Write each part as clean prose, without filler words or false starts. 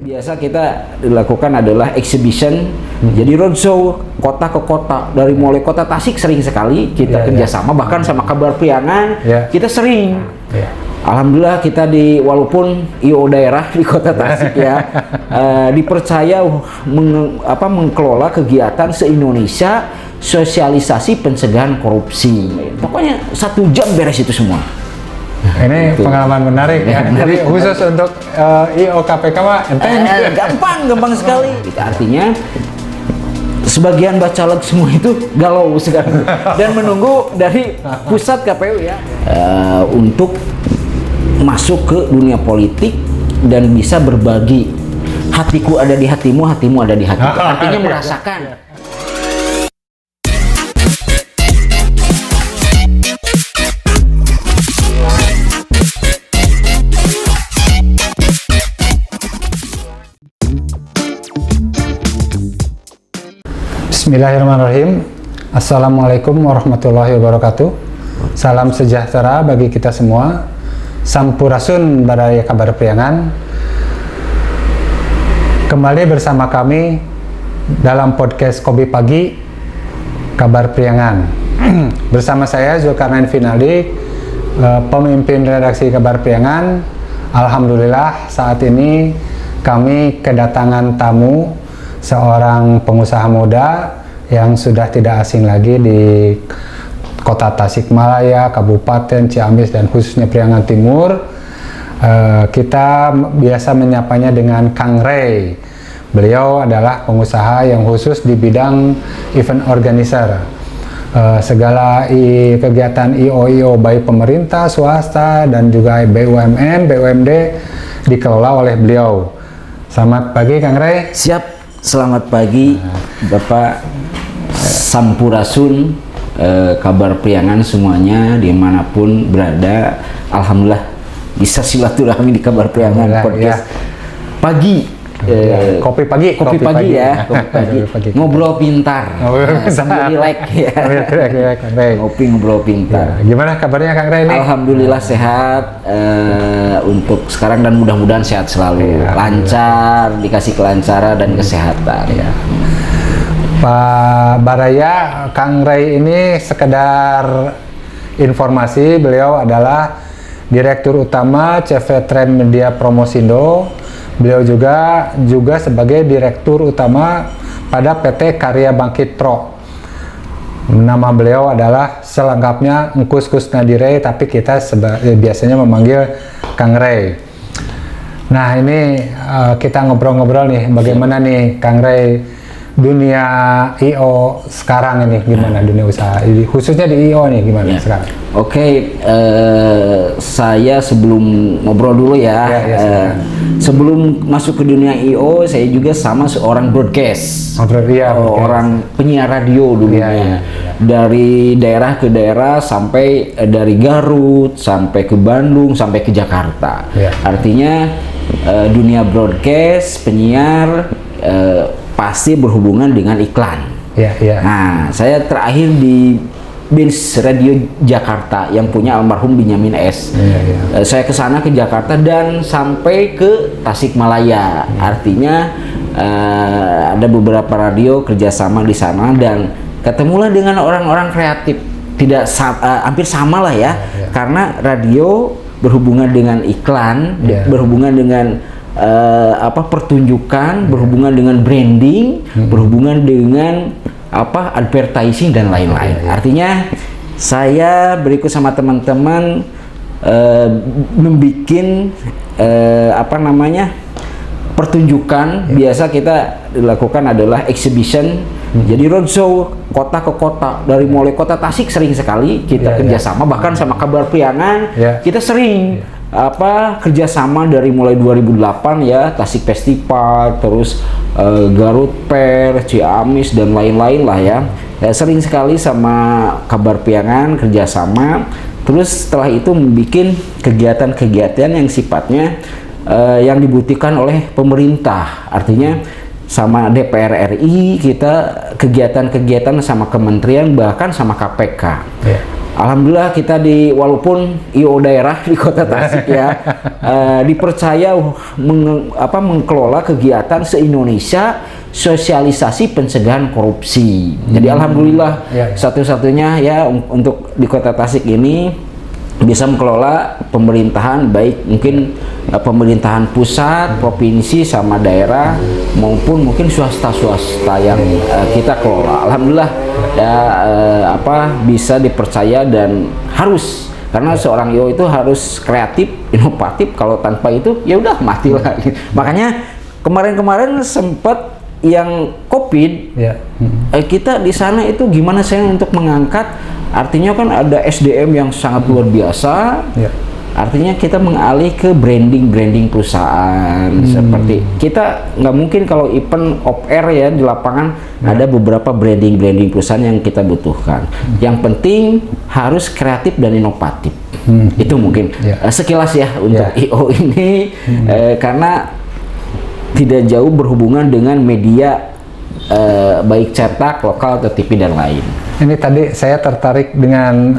Biasa kita dilakukan adalah exhibition, jadi roadshow kota ke kota, dari mulai kota Tasik sering sekali kita kerjasama, bahkan sama Kabar Priangan kita sering. Alhamdulillah kita walaupun IO daerah di kota Tasik dipercaya mengelola kegiatan se-Indonesia sosialisasi pencegahan korupsi. Pokoknya 1 jam beres itu semua. Ini pengalaman menarik ya. Jadi khusus untuk IO KPK mah enteng. Gampang sekali. Artinya sebagian bacalek semua itu galau sekarang dan menunggu dari pusat KPU untuk masuk ke dunia politik dan bisa berbagi. Hatiku ada di hatimu, hatimu ada di hatiku. Artinya merasakan. Bismillahirrahmanirrahim. Assalamualaikum warahmatullahi wabarakatuh. Salam sejahtera bagi kita semua. Sampurasun Baraya Kabar Priangan. Kembali bersama kami dalam podcast Kopi Pagi Kabar Priangan. Bersama saya Zulkarnain Finaldi, pemimpin redaksi Kabar Priangan. Alhamdulillah saat ini kami kedatangan tamu, seorang pengusaha muda yang sudah tidak asing lagi di Kota Tasikmalaya, Kabupaten Ciamis, dan khususnya Priangan Timur. Kita biasa menyapanya dengan Kang Ray. Beliau adalah pengusaha yang khusus di bidang event organizer. Segala kegiatan IO baik pemerintah, swasta, dan juga BUMN, BUMD dikelola oleh beliau. Selamat pagi Kang Ray. Siap. Selamat pagi Bapak Sampurasun, Kabar Priangan semuanya dimanapun berada. Alhamdulillah bisa silaturahmi di Kabar Priangan podcast pagi. Kopi pagi Kopi pagi. Ngobrol pintar, sambil like ngobrol pintar. Gimana kabarnya Kang Ray ini? Alhamdulillah sehat untuk sekarang dan mudah-mudahan sehat selalu, lancar, dikasih kelancaran dan kesehatan. Pak Baraya, Kang Ray ini sekedar informasi, beliau adalah Direktur Utama CV Trend Media Promosindo. Beliau juga sebagai Direktur Utama pada PT Karya Bangkit Pro. Nama beliau adalah selengkapnya Engkus Kusnadire, tapi kita biasanya memanggil Kang Ray. Nah ini kita ngobrol-ngobrol nih, bagaimana nih Kang Ray dunia IO sekarang ini, gimana dunia usaha, khususnya di IO nih gimana sekarang? Oke, saya sebelum ngobrol dulu sebelum masuk ke dunia IO, saya juga sama seorang broadcast, orang penyiar radio dulunya. Dari daerah ke daerah, sampai dari Garut, sampai ke Bandung, sampai ke Jakarta. Artinya dunia broadcast, penyiar, pasti berhubungan dengan iklan. Nah, saya terakhir di Bins Radio Jakarta yang punya almarhum Benyamin S. Saya ke sana ke Jakarta dan sampai ke Tasikmalaya. Artinya ada beberapa radio kerjasama di sana dan ketemulah dengan orang-orang kreatif. Tidak hampir sama lah karena radio berhubungan dengan iklan, berhubungan dengan pertunjukan, berhubungan dengan branding, berhubungan dengan advertising dan lain-lain. Artinya saya berikut sama teman-teman membikin pertunjukan. Biasa kita dilakukan adalah exhibition, jadi roadshow kota ke kota, dari mulai kota Tasik sering sekali kita kerjasama, bahkan sama Kabar Priangan kita sering kerjasama dari mulai 2008 Tasik Festival, terus Garut Fair, Ciamis, dan lain-lain lah sering sekali sama Kabar Priangan kerjasama. Terus setelah itu membuat kegiatan-kegiatan yang sifatnya yang dibutuhkan oleh pemerintah. Artinya sama DPR RI kita kegiatan-kegiatan sama kementerian, bahkan sama KPK. Alhamdulillah kita walaupun IO daerah di Kota Tasik ya dipercaya mengelola kegiatan se-Indonesia sosialisasi pencegahan korupsi. Jadi alhamdulillah satu-satunya ya untuk di Kota Tasik ini bisa mengelola pemerintahan, baik mungkin pemerintahan pusat, provinsi sama daerah maupun mungkin swasta yang kita kelola. Alhamdulillah ya bisa dipercaya dan harus, karena seorang IO itu harus kreatif, inovatif. Kalau tanpa itu ya udah matilah. Makanya kemarin sempat yang COVID, kita di sana itu gimana saya untuk mengangkat, artinya kan ada SDM yang sangat luar biasa, artinya kita mengalih ke branding perusahaan. Seperti kita nggak mungkin kalau event off air ya di lapangan ada beberapa branding perusahaan yang kita butuhkan. Yang penting harus kreatif dan inovatif. Itu mungkin sekilas ya untuk IO ini, karena tidak jauh berhubungan dengan media baik cetak, lokal atau TV dan lain. Ini tadi saya tertarik dengan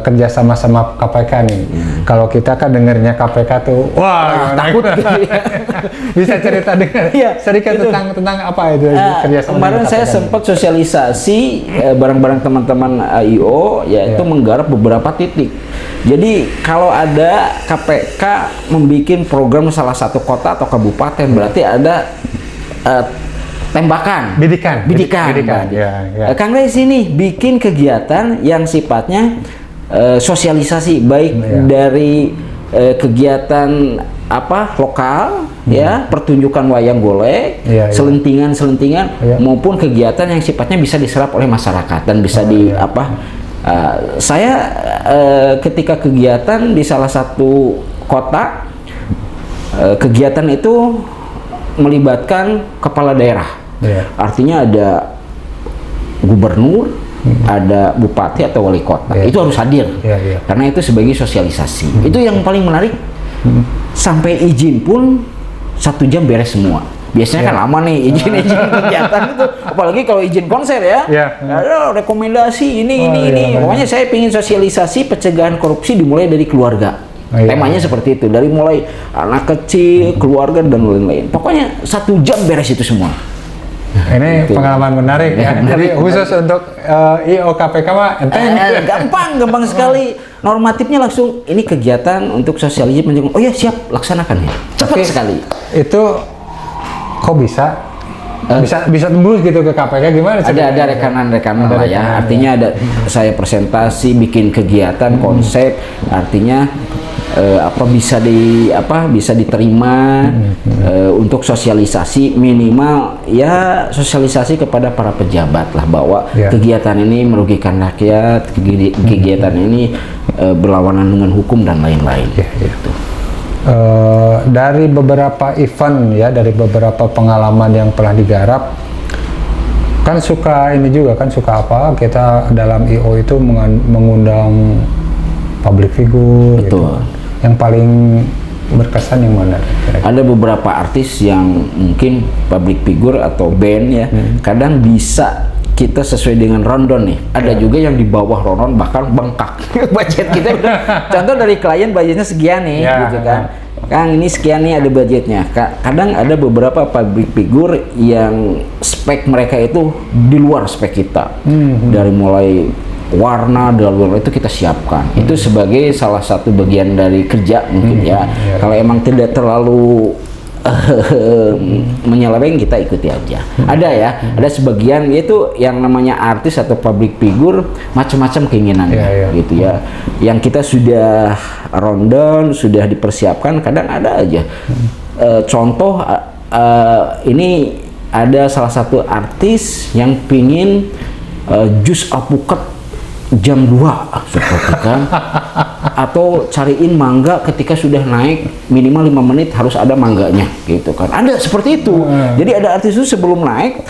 kerja sama KPK nih. Kalau kita kan dengernya KPK tuh, wah takut gitu ya. Bisa cerita dengan sedikit tentang apa itu kerja sama. Kemarin saya sempat sosialisasi bareng-bareng teman-teman IO, yaitu menggarap beberapa titik. Jadi kalau ada KPK membuat program salah satu kota atau kabupaten, berarti ada tembakan, bidikan. Kang Ray sini bikin kegiatan yang sifatnya sosialisasi, baik dari kegiatan lokal, pertunjukan wayang golek, selentingan, maupun kegiatan yang sifatnya bisa diserap oleh masyarakat dan bisa saya ketika kegiatan di salah satu kota, kegiatan itu melibatkan kepala daerah. Artinya ada gubernur, ada bupati atau wali kota. Itu harus hadir. Karena itu sebagai sosialisasi. Itu yang paling menarik. Sampai izin pun 1 jam beres semua. Biasanya kan lama nih izin kegiatan itu, apalagi kalau izin konser ya. Ada rekomendasi ini. Pokoknya saya ingin sosialisasi pencegahan korupsi dimulai dari keluarga. Temanya seperti itu, dari mulai anak kecil, keluarga dan lain-lain. Pokoknya 1 jam beres itu semua. Ini pengalaman menarik ya. Jadi khusus untuk IO KPK mah gampang sekali. Normatifnya langsung ini kegiatan untuk sosialisasi pencegahan. Oh ya siap, laksanakan ya. Cepat sekali. Itu kok bisa tembus gitu ke KPK gimana? Ada rekanan lah ya. Artinya ada saya presentasi, bikin kegiatan, konsep, artinya bisa diterima untuk sosialisasi, minimal ya sosialisasi kepada para pejabat lah bahwa kegiatan ini merugikan rakyat, kegiatan ini berlawanan dengan hukum dan lain-lain. Gitu. Dari beberapa event ya, dari beberapa pengalaman yang pernah digarap, kan suka kita dalam IO itu mengundang public figure. Betul. Gitu. Yang paling berkesan yang mana? Ada beberapa artis yang mungkin public figure atau band ya, kadang bisa kita sesuai dengan rundown nih. Ada juga yang di bawah rundown bahkan bengkak. Budget kita udah, contoh dari klien budgetnya sekian nih, gitu kan. Kang ini sekian nih ada budgetnya. Kadang ada beberapa public figure yang spek mereka itu di luar spek kita. Dari mulai warna dan itu kita siapkan. Itu sebagai salah satu bagian dari kerja mungkin ya. Kalau emang tidak terlalu menyeleweng, kita ikuti aja. Ada sebagian itu yang namanya artis atau public figure, macam-macam keinginannya gitu ya. Yang kita sudah rundown, sudah dipersiapkan, kadang ada aja. Contoh ini ada salah satu artis yang pingin jus alpukat jam 2 seperti kan, atau cariin mangga ketika sudah naik minimal 5 menit harus ada mangganya gitu kan. Ada seperti itu. Jadi ada artis itu sebelum naik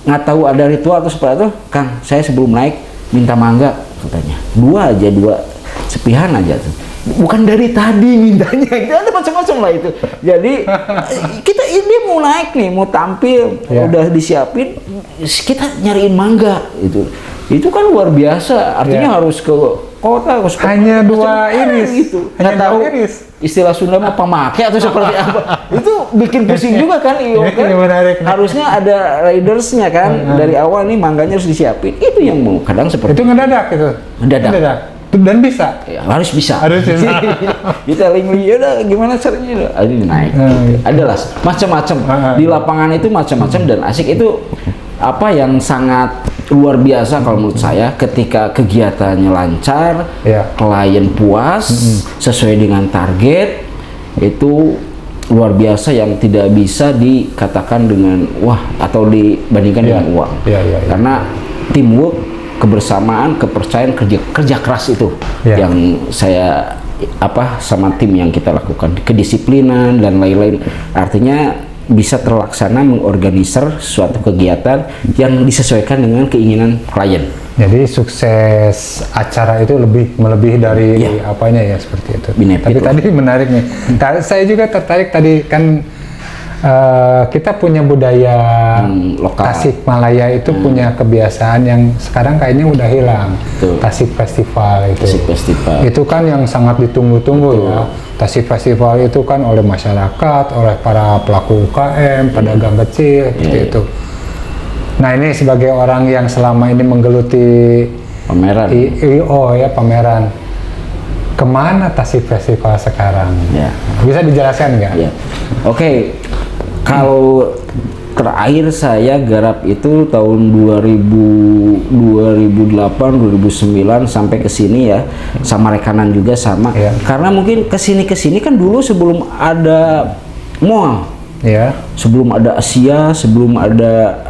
nggak tahu ada ritual atau seperti itu, Kang saya sebelum naik minta mangga katanya 2 sepihan aja tuh. Bukan dari tadi mintanya, itu ada macam-macam lah itu. Jadi dia mau naik nih, mau tampil, udah disiapin, kita nyariin mangga itu. Itu kan luar biasa, artinya harus ke kota, harus ke hanya dua iris gitu. hanya Nggak tahu dua iris. istilah Sunda mah pamake atau seperti apa. Itu bikin pusing juga kan, iyo kan. Ini menarik. Harusnya ada ridersnya kan, dari awal nih mangganya harus disiapin. Itu yang mau kadang seperti Itu ngedadak itu. Mendadak. Dan bisa. Ya, harus bisa. Harus bisa. Kita ya udah gimana caranya? Ini naik. Gitu. Adalah macam-macam di lapangan itu macam-macam dan asik itu apa yang sangat luar biasa kalau menurut saya ketika kegiatannya lancar, klien puas, sesuai dengan target, itu luar biasa yang tidak bisa dikatakan dengan wah atau dibandingkan dengan uang. Karena teamwork, kebersamaan, kepercayaan, kerja keras itu yang saya sama tim yang kita lakukan, kedisiplinan dan lain-lain. Artinya bisa terlaksana mengorganisir suatu kegiatan yang disesuaikan dengan keinginan klien. Jadi sukses acara itu melebihi dari apanya ya seperti itu. Tapi tadi menarik nih. Saya juga tertarik tadi kan kita punya budaya lokal. Tasikmalaya itu punya kebiasaan yang sekarang kayaknya udah hilang. Tasik Festival itu. Tasik Festival. Itu kan yang sangat ditunggu-tunggu ya. Tasik Festival itu kan oleh masyarakat, oleh para pelaku UKM, pedagang kecil seperti itu. Nah ini sebagai orang yang selama ini menggeluti pameran, pameran, kemana Tasik Festival sekarang? Bisa dijelaskan nggak? Oke, kalau terakhir saya garap itu tahun 2008, 2009 sampai ke sini ya, sama rekanan juga sama. Karena mungkin kesini kan dulu sebelum ada mall. Sebelum ada Asia, sebelum ada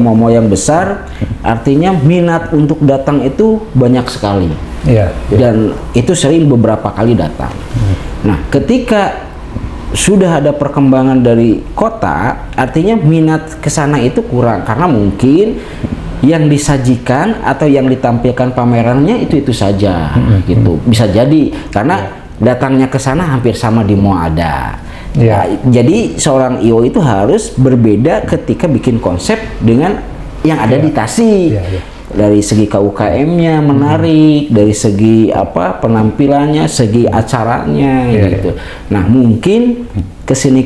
mall yang besar, artinya minat untuk datang itu banyak sekali. Dan itu sering beberapa kali datang. Nah, ketika sudah ada perkembangan dari kota, artinya minat ke sana itu kurang karena mungkin yang disajikan atau yang ditampilkan pamerannya itu saja gitu. Bisa jadi karena datangnya ke sana hampir sama di mall ada. Jadi seorang IO itu harus berbeda ketika bikin konsep dengan yang ada di Tasik. Dari segi KUKM-nya menarik, dari segi penampilannya, segi acaranya gitu. Nah, mungkin kesini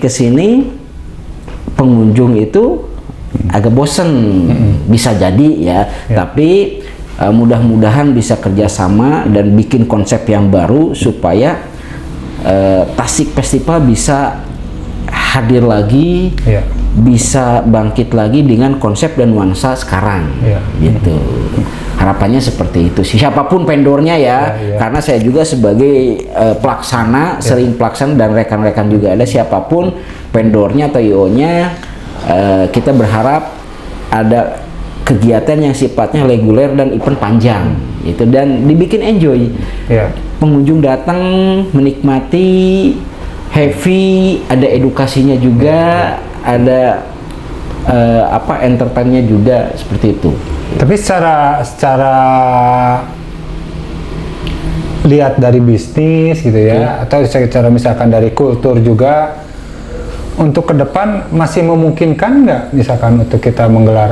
pengunjung itu agak bosen, bisa jadi ya. Tapi mudah-mudahan bisa kerjasama dan bikin konsep yang baru supaya Tasik Festival bisa hadir lagi, bisa bangkit lagi dengan konsep dan nuansa sekarang, gitu. Harapannya seperti itu. Siapapun vendornya karena saya juga sebagai pelaksana, sering pelaksana dan rekan-rekan juga ada. Siapapun vendornya atau IO-nya, kita berharap ada kegiatan yang sifatnya reguler dan event panjang, itu dan dibikin enjoy. Pengunjung datang menikmati, happy, ada edukasinya juga, ada entertainnya juga seperti itu. Tapi secara lihat dari bisnis gitu ya, atau secara misalkan dari kultur juga, untuk ke depan masih memungkinkan nggak misalkan untuk kita menggelar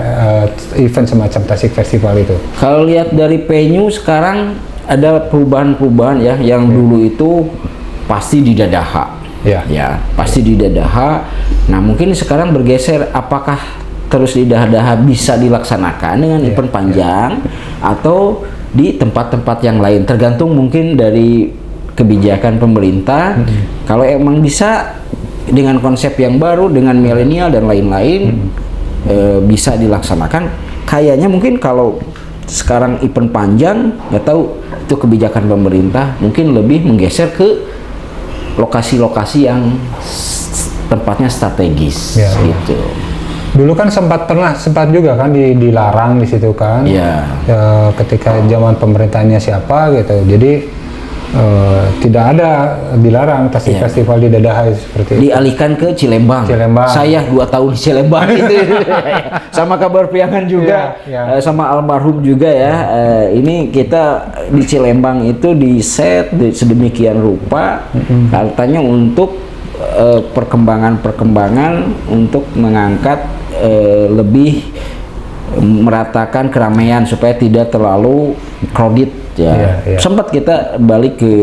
event semacam Tasik Festival itu? Kalau lihat dari venue sekarang ada perubahan-perubahan ya, yang dulu itu pasti di Dadaha. Pasti di Dadaha. Nah, mungkin sekarang bergeser, apakah terus di Dadaha bisa dilaksanakan dengan event panjang atau di tempat-tempat yang lain, tergantung mungkin dari kebijakan pemerintah. Kalau emang bisa dengan konsep yang baru, dengan milenial dan lain-lain, bisa dilaksanakan. Kayaknya mungkin kalau sekarang event panjang, nggak tahu itu kebijakan pemerintah, mungkin lebih menggeser ke lokasi-lokasi yang tempatnya strategis, gitu. Dulu kan sempat juga kan dilarang di situ kan, ketika zaman pemerintahnya siapa gitu. Jadi tidak ada dilarang Tasik Festival di Dadaha seperti itu. Dialihkan ke Cilembang. Saya 2 tahun di Cilembang itu sama Kabar Priangan juga, sama almarhum juga ya. Ini kita di Cilembang itu di set sedemikian rupa, katanya untuk perkembangan untuk mengangkat lebih meratakan keramaian supaya tidak terlalu crowded ya. Sempat kita balik ke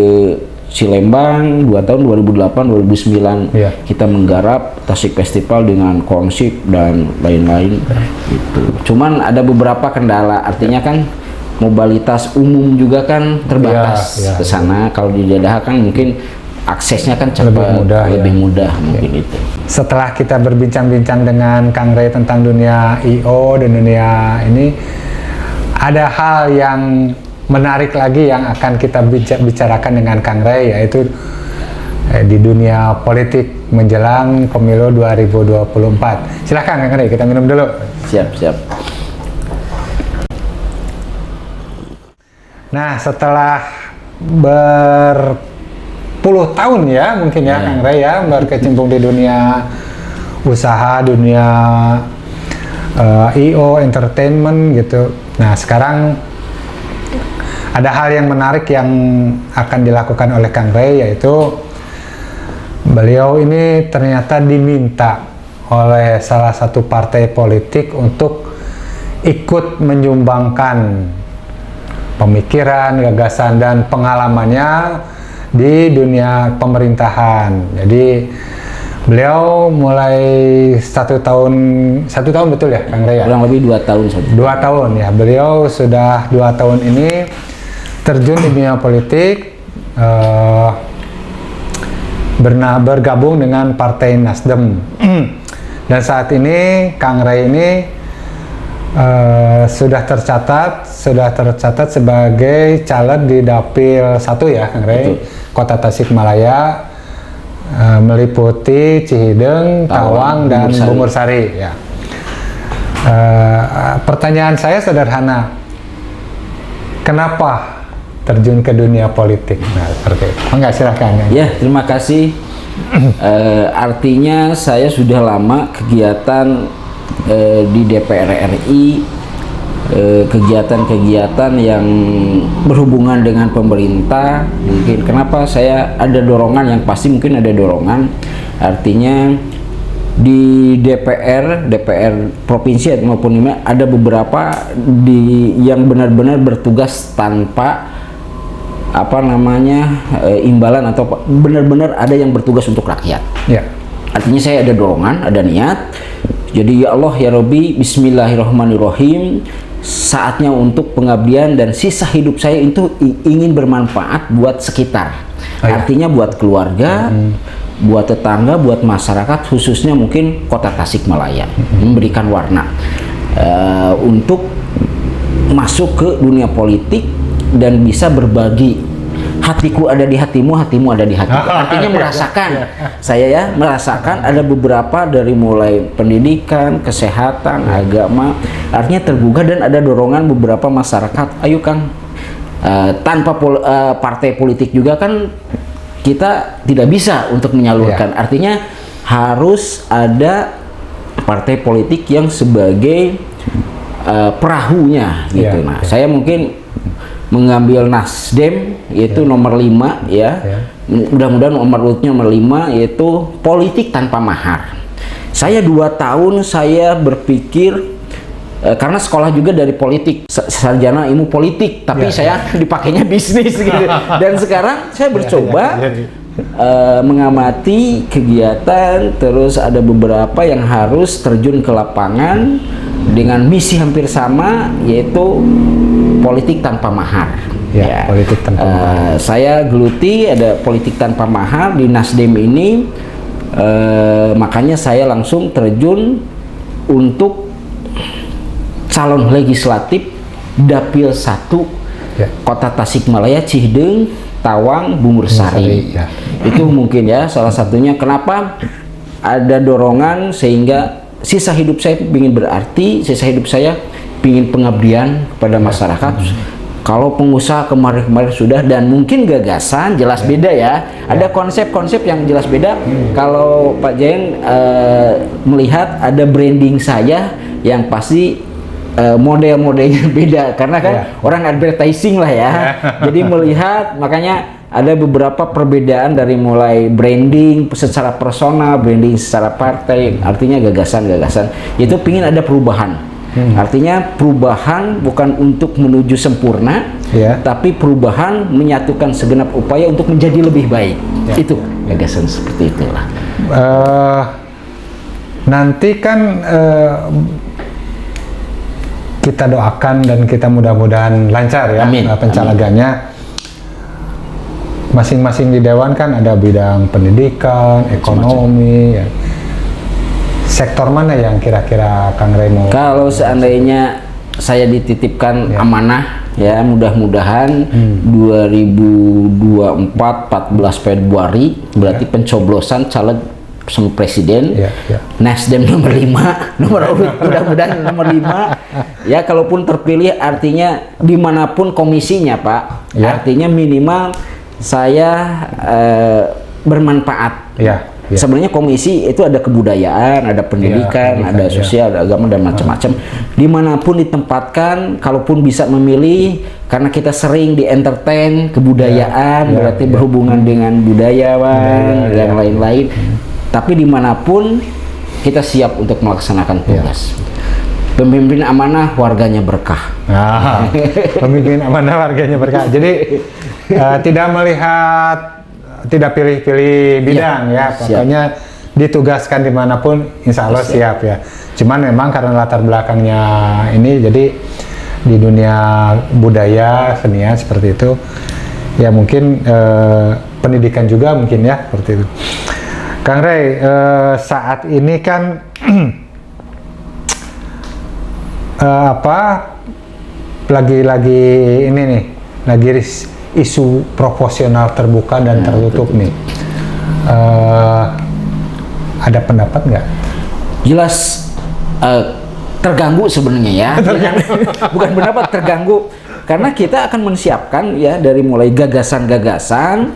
Cilembang 2 tahun 2008 2009 kita menggarap Tasik Festival dengan konsep dan lain-lain gitu. Cuman ada beberapa kendala, artinya kan mobilitas umum juga kan terbatas ke sana. Kalau di Dadaha kan mungkin aksesnya kan cepat, lebih mudah mungkin itu. Setelah kita berbincang-bincang dengan Kang Rey tentang dunia I.O. dan dunia ini, ada hal yang menarik lagi yang akan kita bicarakan dengan Kang Rey, yaitu di dunia politik menjelang pemilu 2024. Silahkan Kang Rey, kita minum dulu. Siap. Nah, setelah berpuluh tahun ya mungkin ya Kang Rey ya berkecimpung di dunia usaha, dunia I.O. entertainment gitu. Nah, sekarang ada hal yang menarik yang akan dilakukan oleh Kang Rey, yaitu beliau ini ternyata diminta oleh salah satu partai politik untuk ikut menyumbangkan pemikiran, gagasan, dan pengalamannya di dunia pemerintahan. Jadi beliau mulai satu tahun betul ya Kang Rey? Kurang lebih 2 tahun saja. 2 tahun ya, beliau sudah 2 tahun ini terjun di dunia politik, bergabung dengan Partai Nasdem. Dan saat ini Kang Rey ini sudah tercatat sebagai caleg di Dapil 1 ya Kang Rey, Kota Tasikmalaya, meliputi Cihideng, Tawang, dan Bungursari ya. Pertanyaan saya sederhana, kenapa terjun ke dunia politik? Nah, seperti itu. Enggak, silakan. Ya, terima kasih. Artinya saya sudah lama kegiatan di DPR RI, kegiatan-kegiatan yang berhubungan dengan pemerintah. Mungkin kenapa saya ada dorongan, yang pasti mungkin ada dorongan. Artinya di DPR provinsi maupun ini ada beberapa yang benar-benar bertugas tanpa imbalan, atau benar-benar ada yang bertugas untuk rakyat. Artinya saya ada dorongan, ada niat. Jadi ya Allah ya Rabbi, bismillahirrahmanirrahim, saatnya untuk pengabdian dan sisa hidup saya itu ingin bermanfaat buat sekitar. Artinya buat keluarga, buat tetangga, buat masyarakat, khususnya mungkin Kota Tasikmalaya, memberikan warna untuk masuk ke dunia politik dan bisa berbagi. Hatiku ada di hatimu, hatimu ada di hatiku. Artinya merasakan, saya merasakan ada beberapa dari mulai pendidikan, kesehatan, agama, artinya tergugah, dan ada dorongan beberapa masyarakat. Ayo Kang, tanpa partai politik juga kan kita tidak bisa untuk menyalurkan. Artinya harus ada partai politik yang sebagai perahunya gitu. Nah, saya mungkin mengambil Nasdem, yaitu nomor 5 ya. Mudah-mudahan nomor urutnya nomor 5, yaitu politik tanpa mahar. Saya 2 tahun saya berpikir, karena sekolah juga dari politik, sarjana ilmu politik, tapi saya dipakainya bisnis gitu. Dan sekarang saya bercoba mengamati kegiatan, terus ada beberapa yang harus terjun ke lapangan dengan misi hampir sama, yaitu politik tanpa mahar. Politik tanpa mahar. Saya geluti ada politik tanpa mahar di Nasdem ini, makanya saya langsung terjun untuk calon legislatif Dapil 1 Kota Tasikmalaya, Cihideng, Tawang, Bungursari. Itu mungkin ya salah satunya kenapa ada dorongan, sehingga sisa hidup saya ingin berarti, sisa hidup saya ingin pengabdian kepada masyarakat. Kalau pengusaha kemarin-kemarin sudah, dan mungkin gagasan jelas beda ya. Ada konsep-konsep yang jelas beda. Kalau Pak Jeng melihat ada branding saya yang pasti model-modelnya beda, karena kan orang advertising lah ya. Jadi melihat, makanya ada beberapa perbedaan dari mulai branding secara personal, branding secara partai, artinya gagasan-gagasan. Itu pingin ada perubahan. Artinya perubahan bukan untuk menuju sempurna, tapi perubahan menyatukan segenap upaya untuk menjadi lebih baik. Itu gagasan seperti itulah. Nanti kan kita doakan dan kita mudah-mudahan lancar ya. Amin. Pencalegannya. Masing-masing di Dewan kan ada bidang pendidikan, ekonomi. Ya. Sektor mana yang kira-kira Kang Ray mau? Kalau seandainya saya dititipkan amanah, ya mudah-mudahan 2024 14 Februari berarti pencoblosan caleg sama presiden, Nasdem nomor 5, nomor urut mudah-mudahan nomor 5. Ya kalaupun terpilih artinya dimanapun komisinya Pak, artinya minimal saya bermanfaat. Sebenarnya komisi itu ada kebudayaan, ada pendidikan, ada sosial, ada agama dan macam-macam. Dimanapun ditempatkan, kalaupun bisa memilih, karena kita sering di entertain kebudayaan, berarti berhubungan dengan budayawan dan lain-lain. Tapi dimanapun kita siap untuk melaksanakan tugas. Pemimpin amanah, warganya berkah. Pemimpin amanah, warganya berkah. Jadi tidak melihat, tidak pilih-pilih bidang pokoknya ditugaskan dimanapun insya Allah siap ya. Cuman memang karena latar belakangnya ini jadi di dunia budaya, senian seperti itu ya mungkin pendidikan juga mungkin ya seperti itu. Kang Ray, saat ini kan lagi ini nih, lagi isu proporsional terbuka dan tertutup nih. Ada pendapat nggak? Jelas terganggu sebenarnya ya. Bukan pendapat, terganggu karena kita akan menyiapkan ya dari mulai gagasan-gagasan,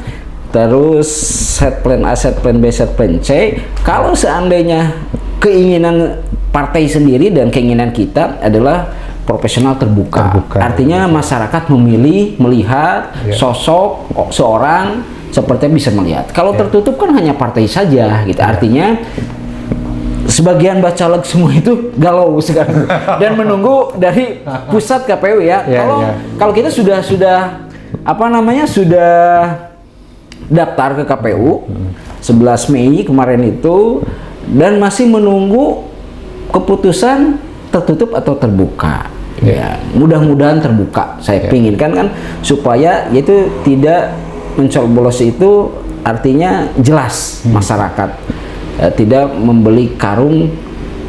terus set plan A, set plan B, set plan C. Kalau seandainya keinginan partai sendiri dan keinginan kita adalah profesional terbuka. Artinya masyarakat memilih, melihat sosok seorang seperti bisa melihat. Kalau tertutup kan hanya partai saja gitu. Artinya sebagian bacalek semua itu galau sekarang dan menunggu dari pusat KPU ya. Kalau kita sudah daftar ke KPU 11 Mei kemarin itu dan masih menunggu keputusan tertutup atau terbuka. Ya, mudah-mudahan terbuka. Saya pinginkan kan supaya itu tidak mencoblos itu artinya jelas masyarakat tidak membeli karung,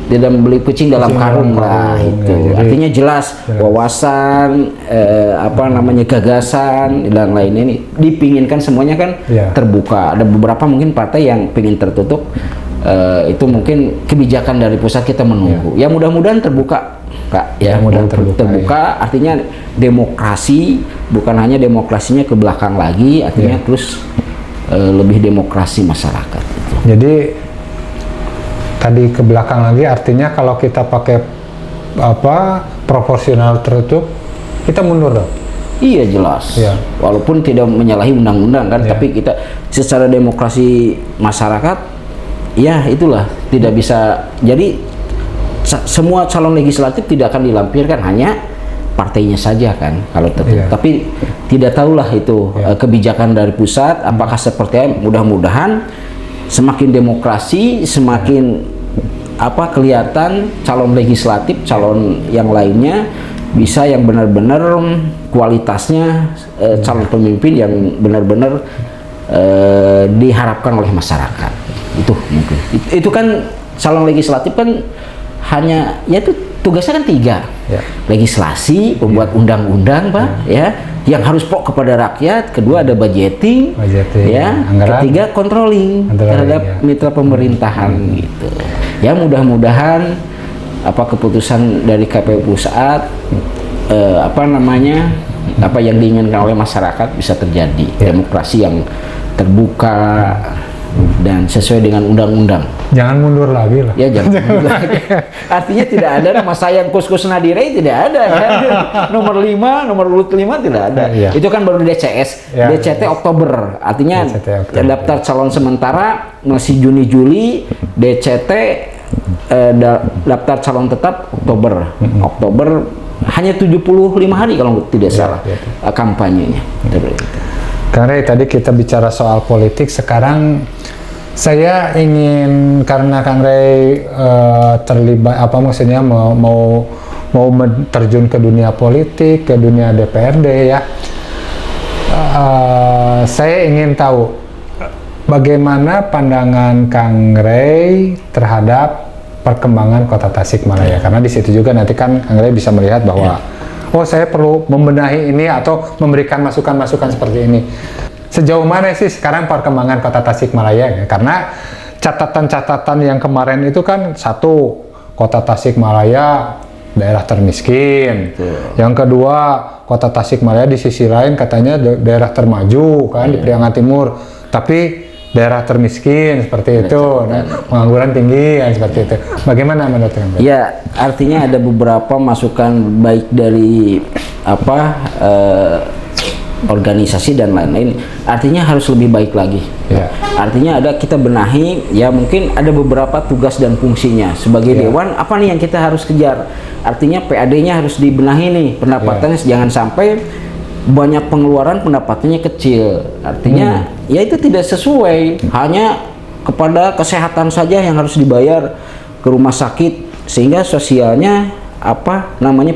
tidak membeli kucing dalam karung lah itu. Artinya jelas wawasan gagasan dan lain ini dipinginkan semuanya kan terbuka. Ada beberapa mungkin partai yang pingin tertutup. Itu mungkin kebijakan dari pusat kita menunggu. Ya mudah-mudahan terbuka. Kak, ya mudah terbuka artinya demokrasi bukan hanya demokrasinya ke belakang lagi, artinya terus lebih demokrasi masyarakat. Jadi tadi ke belakang lagi artinya kalau kita pakai proporsional tertutup kita mundur dong. Iya jelas. Walaupun tidak menyalahi undang-undang kan, tapi kita secara demokrasi masyarakat ya itulah tidak bisa. Jadi semua calon legislatif tidak akan dilampirkan hanya partainya saja kan kalau tertutup. Tapi tidak tahulah itu kebijakan dari pusat apakah seperti apa. Mudah-mudahan semakin demokrasi semakin kelihatan calon legislatif, calon yang lainnya bisa yang benar-benar kualitasnya calon pemimpin yang benar-benar diharapkan oleh masyarakat. Itu mungkin. Itu kan calon legislatif kan hanya yaitu tugasnya kan 3. Legislasi, membuat undang-undang Pak yang harus pok kepada rakyat, kedua ada budgeting anggaran. Ketiga controlling terhadap mitra pemerintahan gitu. Ya mudah-mudahan keputusan dari KPU pusat apa yang diinginkan oleh masyarakat bisa terjadi. Demokrasi yang terbuka dan sesuai dengan undang-undang. Jangan mundur lagi lah. Ya jangan mundur lagi. Artinya tidak ada nama saya yang kus-kus Nadire tidak ada kan. Nomor 5, nomor urut 5 tidak ada. Itu kan baru DCS. DCT Oktober. Artinya DCT Oktober. Daftar calon sementara masih Juni Juli, DCT daftar calon tetap Oktober. Oktober hanya 75 hari kalau tidak salah kampanyenya. Kang Rey, tadi kita bicara soal politik, sekarang saya ingin, karena Kang Rey terlibat, maksudnya mau terjun ke dunia politik, ke dunia DPRD ya. Saya ingin tahu bagaimana pandangan Kang Rey terhadap perkembangan Kota Tasikmalaya, karena di situ juga nanti kan Kang Rey bisa melihat bahwa saya perlu membenahi ini atau memberikan masukan-masukan seperti ini. Sejauh mana sih sekarang perkembangan Kota Tasikmalaya? Karena catatan-catatan yang kemarin itu kan, satu, Kota Tasikmalaya daerah termiskin. Yang kedua, Kota Tasikmalaya di sisi lain katanya daerah termaju kan di Priangan Timur, tapi daerah termiskin seperti itu, pengangguran tinggi kan, seperti itu. Bagaimana menurut Anda? Ya, artinya ada beberapa masukan baik dari organisasi dan lain-lain. Artinya harus lebih baik lagi. Artinya kita benahi, ya mungkin ada beberapa tugas dan fungsinya. Sebagai dewan, apa nih yang kita harus kejar? Artinya PAD-nya harus dibenahi nih, pendapatannya jangan sampai banyak pengeluaran pendapatannya kecil. Artinya ya itu tidak sesuai, hanya kepada kesehatan saja yang harus dibayar ke rumah sakit, sehingga sosialnya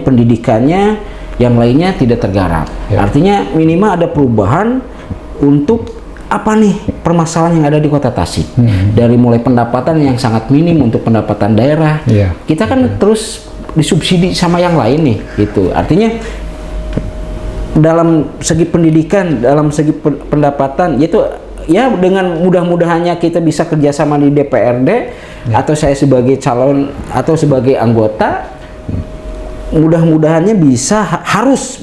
pendidikannya yang lainnya tidak tergarap. Artinya minimal ada perubahan untuk permasalahan yang ada di Kota Tasik. Dari mulai pendapatan yang sangat minim untuk pendapatan daerah, kita kan terus disubsidi sama yang lain nih gitu. Artinya dalam segi pendidikan, dalam segi pendapatan, yaitu ya dengan mudah-mudahannya kita bisa kerjasama di DPRD atau saya sebagai calon atau sebagai anggota, mudah-mudahannya bisa harus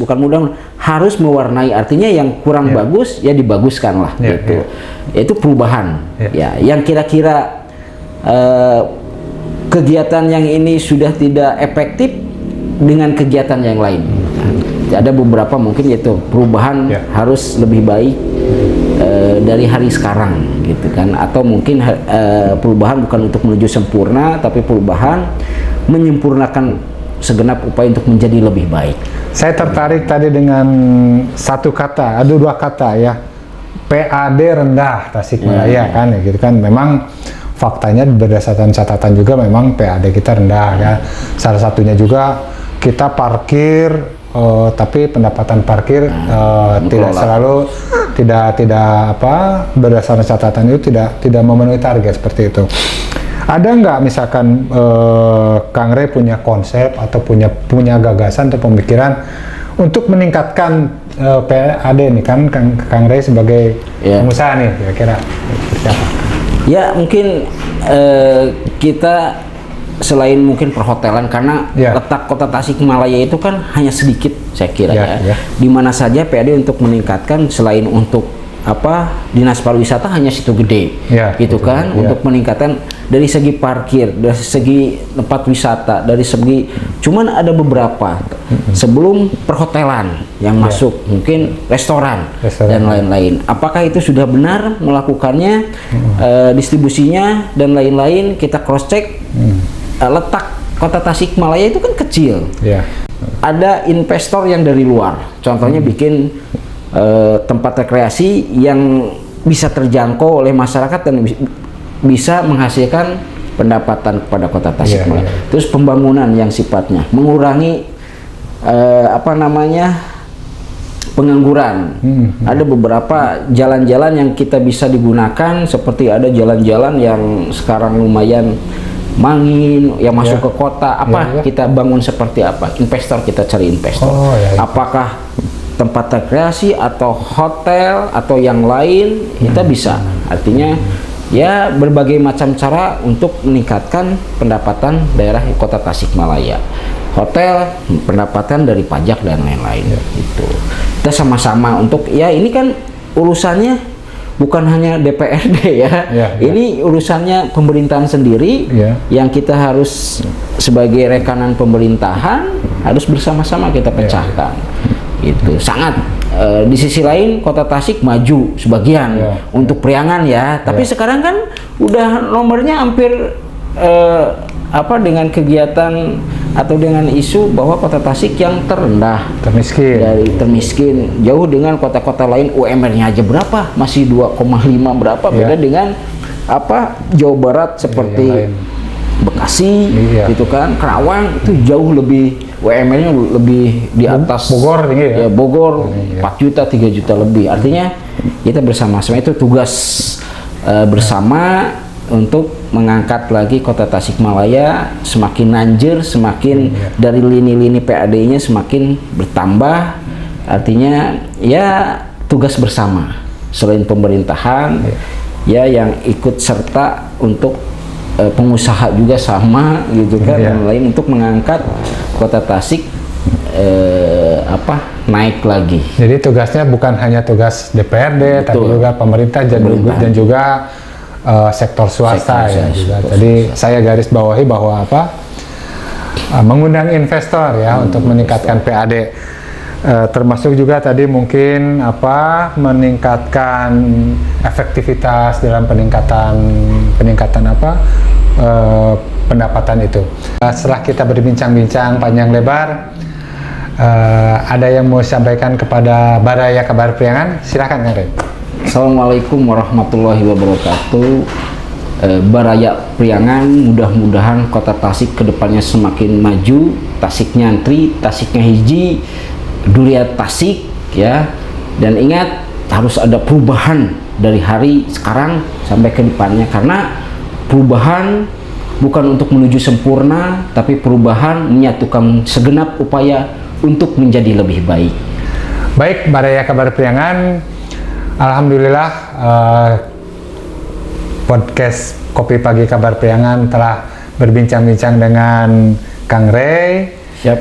mewarnai. Artinya yang kurang bagus ya dibaguskan lah gitu. Itu perubahan ya yang kira-kira kegiatan yang ini sudah tidak efektif dengan kegiatan yang lain. Ada beberapa mungkin yaitu perubahan harus lebih baik dari hari sekarang gitu kan, atau mungkin perubahan bukan untuk menuju sempurna, tapi perubahan menyempurnakan segenap upaya untuk menjadi lebih baik. Saya tertarik tadi dengan dua kata ya, PAD rendah Tasikmalaya kan, gitu kan. Memang faktanya berdasarkan catatan juga memang PAD kita rendah ya. Salah satunya juga kita parkir, tapi pendapatan parkir tidak selalu berdasarkan catatan itu tidak memenuhi target seperti itu. Ada nggak misalkan Kang Rey punya konsep atau punya gagasan atau pemikiran untuk meningkatkan PAD nih kan, Kang Rey sebagai pengusaha nih kira-kira seperti apa? Ya mungkin kita selain mungkin perhotelan, karena letak Kota Tasikmalaya itu kan hanya sedikit saya kira di mana saja PAD untuk meningkatkan, selain untuk dinas pariwisata hanya situ gede gitu kan, untuk meningkatkan dari segi parkir, dari segi tempat wisata, dari segi cuman ada beberapa sebelum perhotelan yang masuk, mungkin restoran dan lain-lain. Apakah itu sudah benar melakukannya, distribusinya dan lain-lain, kita cross check. Letak Kota Tasikmalaya itu kan kecil. Ada investor yang dari luar, contohnya bikin tempat rekreasi yang bisa terjangkau oleh masyarakat dan bisa menghasilkan pendapatan kepada Kota Tasikmalaya. Terus pembangunan yang sifatnya mengurangi pengangguran. Ada beberapa jalan-jalan yang kita bisa digunakan, seperti ada jalan-jalan yang sekarang lumayan mangin yang masuk ke kota, kita bangun seperti apa, investor, kita cari investor. Apakah tempat rekreasi atau hotel atau yang lain, kita bisa. Artinya ya berbagai macam cara untuk meningkatkan pendapatan daerah Kota Tasikmalaya. Hotel, pendapatan dari pajak dan lain-lain. Itu kita sama-sama untuk ini kan urusannya bukan hanya DPRD ini urusannya pemerintahan sendiri, yang kita harus sebagai rekanan pemerintahan harus bersama-sama kita pecahkan. Itu sangat di sisi lain Kota Tasik maju sebagian untuk Priangan tapi sekarang kan udah nomornya hampir dengan kegiatan atau dengan isu bahwa kota Tasik yang terendah, termiskin, jauh dengan kota-kota lain UMR-nya aja berapa, masih 2,5 berapa, beda dengan Jawa Barat seperti Bekasi, gitu kan, Kerawang itu jauh lebih UMR-nya lebih di atas. Bogor tinggi ya? Bogor 4 juta, 3 juta lebih. Artinya kita bersama-sama itu tugas bersama untuk mengangkat lagi kota Tasikmalaya semakin nanjir, semakin dari lini-lini PAD-nya semakin bertambah. Artinya ya tugas bersama selain pemerintahan ya yang ikut serta untuk pengusaha juga sama gitu kan, yang lain untuk mengangkat kota Tasik naik lagi. Jadi tugasnya bukan hanya tugas DPRD, tapi juga pemerintah dan juga sektor swasta juga. Jadi saya garis bawahi bahwa mengundang investor ya untuk meningkatkan PAD, termasuk juga tadi mungkin meningkatkan efektivitas dalam peningkatan pendapatan itu. Setelah kita berbincang-bincang panjang lebar, ada yang mau sampaikan kepada Baraya Kabar Priangan? Silakan Kang Rey. Assalamualaikum warahmatullahi wabarakatuh. Baraya Priangan, mudah-mudahan kota Tasik kedepannya semakin maju. Tasik nyantri, Tasiknya hiji, Duriat Tasik ya. Dan ingat harus ada perubahan dari hari sekarang sampai ke depannya, karena perubahan bukan untuk menuju sempurna, tapi perubahan menyatukan segenap upaya untuk menjadi lebih baik. Baik, Baraya Kabar Priangan, alhamdulillah podcast Kopi Pagi Kabar Priangan telah berbincang-bincang dengan Kang Rey. Siap.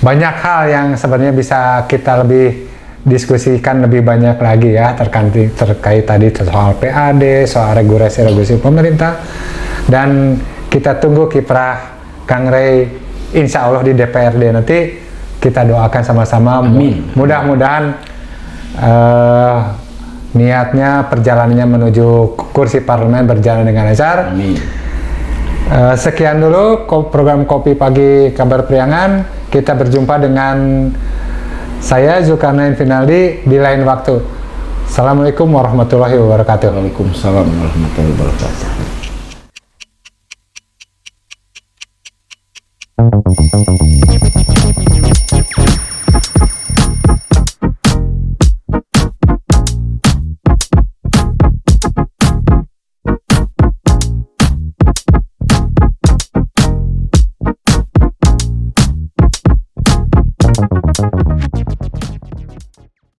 Banyak hal yang sebenarnya bisa kita lebih diskusikan lebih banyak lagi ya, terkait tadi soal PAD, soal regulasi pemerintah, dan kita tunggu kiprah Kang Rey insya Allah di DPRD nanti. Kita doakan sama-sama, mudah-mudahan niatnya perjalanannya menuju kursi parlemen berjalan dengan lancar. Amin. Sekian dulu program Kopi Pagi Kabar Priangan. Kita berjumpa dengan saya Zulkarnain Finaldi di lain waktu. Assalamualaikum warahmatullahi wabarakatuh. Waalaikumsalam warahmatullahi wabarakatuh.